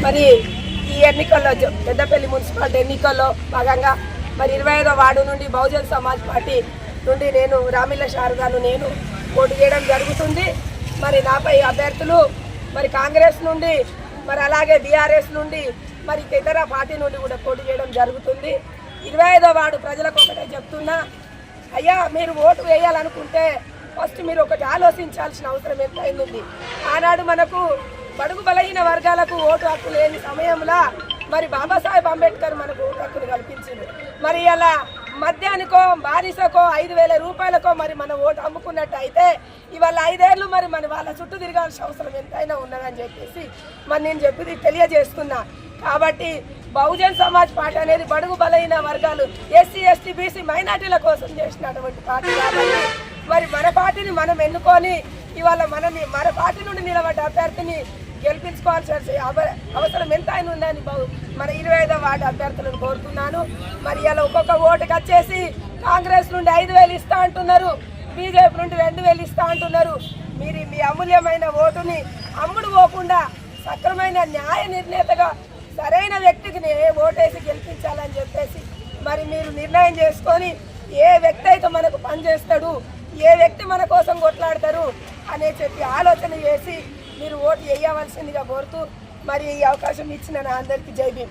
మరి ఈ ఎన్నికల్లో పెద్దపల్లి మున్సిపాలిటీ ఎన్నికల్లో భాగంగా మరి 25వ వార్డు నుండి బహుజన్ సమాజ్ పార్టీ నుండి నేను రామిళ్ళ శారదాను నేను పోటీ చేయడం జరుగుతుంది. మరి నాపై అభ్యర్థులు మరి కాంగ్రెస్ నుండి మరి అలాగే బీఆర్ఎస్ నుండి మరి ఇతర పార్టీ నుండి కూడా పోటీ చేయడం జరుగుతుంది. 25వ వార్డు ప్రజలకు ఒకటే చెప్తున్నా, అయ్యా మీరు ఓటు వేయాలనుకుంటే ఫస్ట్ మీరు ఒకటి ఆలోచించాల్సిన అవసరం ఎంతైంది. ఆనాడు మనకు బడుగు బలహీన వర్గాలకు ఓటు హక్కు లేని సమయంలో మరి బాబాసాహెబ్ అంబేద్కర్ మనకు ఓటు హక్కును కల్పించింది. మరి అలా మద్యానికో బానిసకో 5,000 రూపాయలకో మరి మన ఓటు అమ్ముకున్నట్టు అయితే ఇవాళ 5 ఏళ్ళు మరి వాళ్ళ చుట్టూ తిరగాల్సిన అవసరం ఎంతైనా ఉన్నదని చెప్పేసి మరి నేను చెప్పింది తెలియజేస్తున్నా. కాబట్టి బహుజన్ సమాజ్ పార్టీ అనేది బడుగు బలహీన వర్గాలు ఎస్సీ ఎస్టీ బీసీ మైనార్టీల కోసం చేసినటువంటి పార్టీ. కాబట్టి మరి మన పార్టీని మనం ఎన్నుకొని ఇవాళ మన పార్టీ నుండి నిలబడ్డ అభ్యర్థిని గెలిపించుకోవాల్సిన అవసరం ఎంత అయినా ఉందని మన 25వ వార్డు అభ్యర్థులను కోరుతున్నాను. మరి ఇలా ఒక్కొక్క ఓటుకి వచ్చేసి కాంగ్రెస్ నుండి 5,000 ఇస్తా అంటున్నారు, బీజేపీ నుండి 2,000 ఇస్తా అంటున్నారు. మీరు మీ అమూల్యమైన ఓటుని అమ్ముడు పోకుండా సక్రమైన న్యాయ నిర్ణేతగా సరైన వ్యక్తికి ఓటేసి గెలిపించాలని చెప్పేసి మరి మీరు నిర్ణయం చేసుకొని ఏ వ్యక్తి అయితే మనకు పనిచేస్తాడు, ఏ వ్యక్తి మన కోసం కొట్లాడతారు అనే చెప్పి ఆలోచన చేసి మీరు ఓటు వేయవలసిందిగా కోరుతూ మరి ఈ అవకాశం ఇచ్చిన నా అందరికీ జై భీమ్.